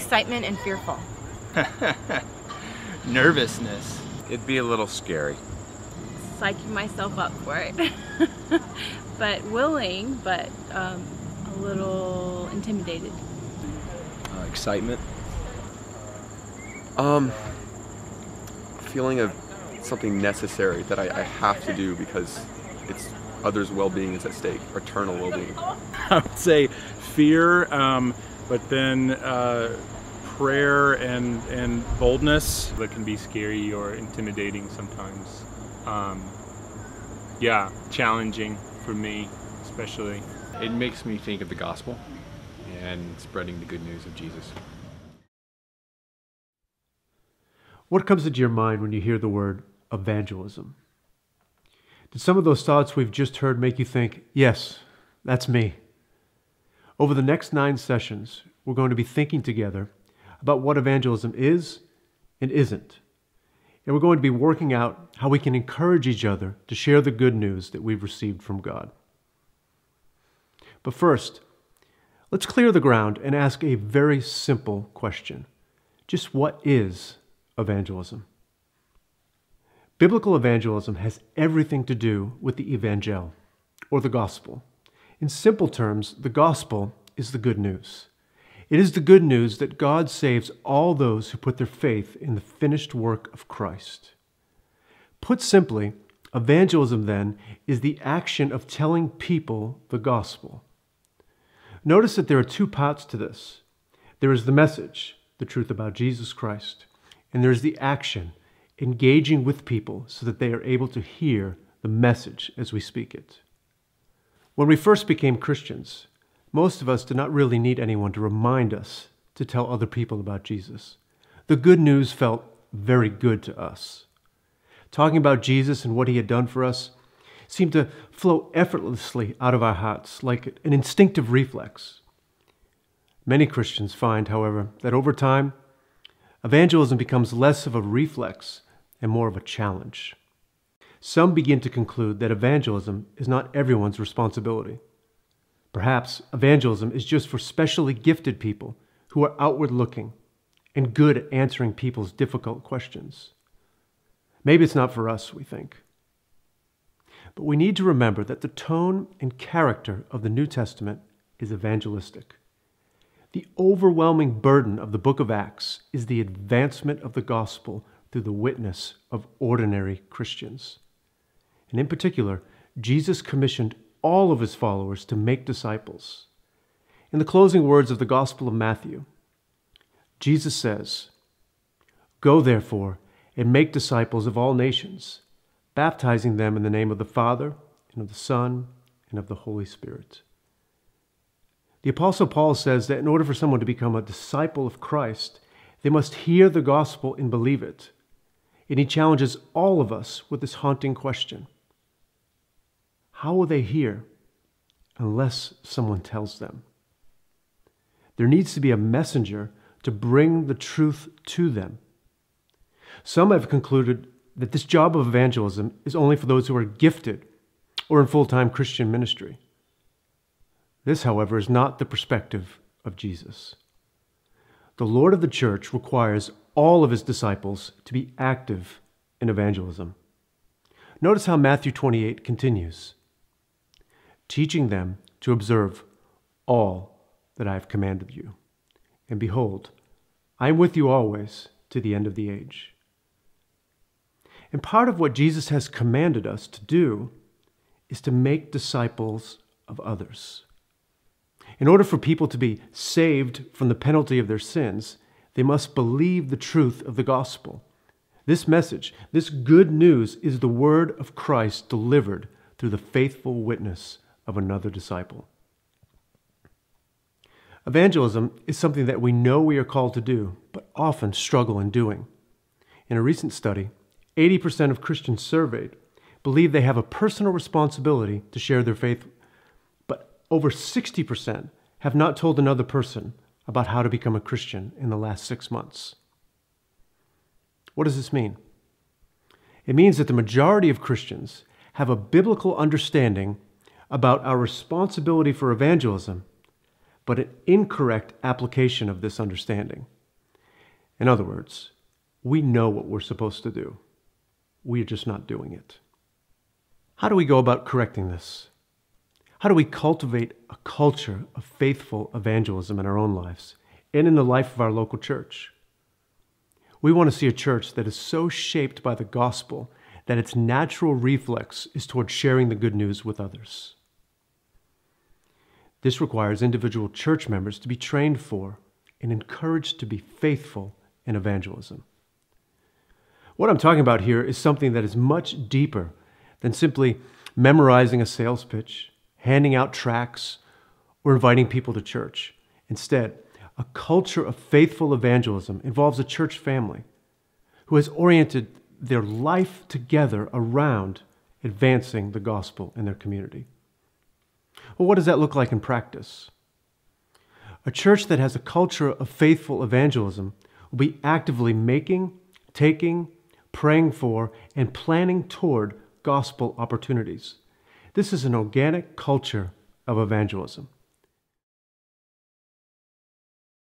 excitement and fearful. Nervousness. It'd be a little scary. Psyching myself up for it. But willing, but a little intimidated. Excitement. Feeling of something necessary that I have to do because it's others' well-being is at stake, eternal well-being. I would say fear, but then prayer and boldness. That can be scary or intimidating sometimes. Yeah, challenging for me especially. It makes me think of the gospel and spreading the good news of Jesus. What comes into your mind when you hear the word evangelism? Did some of those thoughts we've just heard make you think, yes, that's me? Over the next 9 sessions, we're going to be thinking together about what evangelism is and isn't. And we're going to be working out how we can encourage each other to share the good news that we've received from God. But first, let's clear the ground and ask a very simple question. Just what is evangelism? Biblical evangelism has everything to do with the evangel, or the gospel. In simple terms, the gospel is the good news. It is the good news that God saves all those who put their faith in the finished work of Christ. Put simply, evangelism then is the action of telling people the gospel. Notice that there are 2 parts to this. There is the message, the truth about Jesus Christ, and there is the action, engaging with people so that they are able to hear the message as we speak it. When we first became Christians, most of us did not really need anyone to remind us to tell other people about Jesus. The good news felt very good to us. Talking about Jesus and what he had done for us seemed to flow effortlessly out of our hearts like an instinctive reflex. Many Christians find, however, that over time, evangelism becomes less of a reflex and more of a challenge. Some begin to conclude that evangelism is not everyone's responsibility. Perhaps evangelism is just for specially gifted people who are outward-looking and good at answering people's difficult questions. Maybe it's not for us, we think. But we need to remember that the tone and character of the New Testament is evangelistic. The overwhelming burden of the book of Acts is the advancement of the gospel through the witness of ordinary Christians. And in particular, Jesus commissioned all of his followers to make disciples. In the closing words of the Gospel of Matthew, Jesus says, "Go therefore and make disciples of all nations, baptizing them in the name of the Father and of the Son and of the Holy Spirit." The Apostle Paul says that in order for someone to become a disciple of Christ, they must hear the gospel and believe it. And he challenges all of us with this haunting question. How will they hear unless someone tells them? There needs to be a messenger to bring the truth to them. Some have concluded that this job of evangelism is only for those who are gifted or in full-time Christian ministry. This, however, is not the perspective of Jesus. The Lord of the church requires all of his disciples to be active in evangelism. Notice how Matthew 28 continues, teaching them to observe all that I have commanded you. And behold, I am with you always to the end of the age. And part of what Jesus has commanded us to do is to make disciples of others. In order for people to be saved from the penalty of their sins, they must believe the truth of the gospel. This message, this good news, is the word of Christ delivered through the faithful witness of another disciple. Evangelism is something that we know we are called to do, but often struggle in doing. In a recent study, 80% of Christians surveyed believe they have a personal responsibility to share their faith, but over 60% have not told another person about how to become a Christian in the last 6 months. What does this mean? It means that the majority of Christians have a biblical understanding about our responsibility for evangelism, but an incorrect application of this understanding. In other words, we know what we're supposed to do. We're just not doing it. How do we go about correcting this? How do we cultivate a culture of faithful evangelism in our own lives and in the life of our local church? We want to see a church that is so shaped by the gospel that its natural reflex is toward sharing the good news with others. This requires individual church members to be trained for and encouraged to be faithful in evangelism. What I'm talking about here is something that is much deeper than simply memorizing a sales pitch, handing out tracts, or inviting people to church. Instead, a culture of faithful evangelism involves a church family who has oriented their life together around advancing the gospel in their community. Well, what does that look like in practice? A church that has a culture of faithful evangelism will be actively making, taking, praying for, and planning toward gospel opportunities. This is an organic culture of evangelism.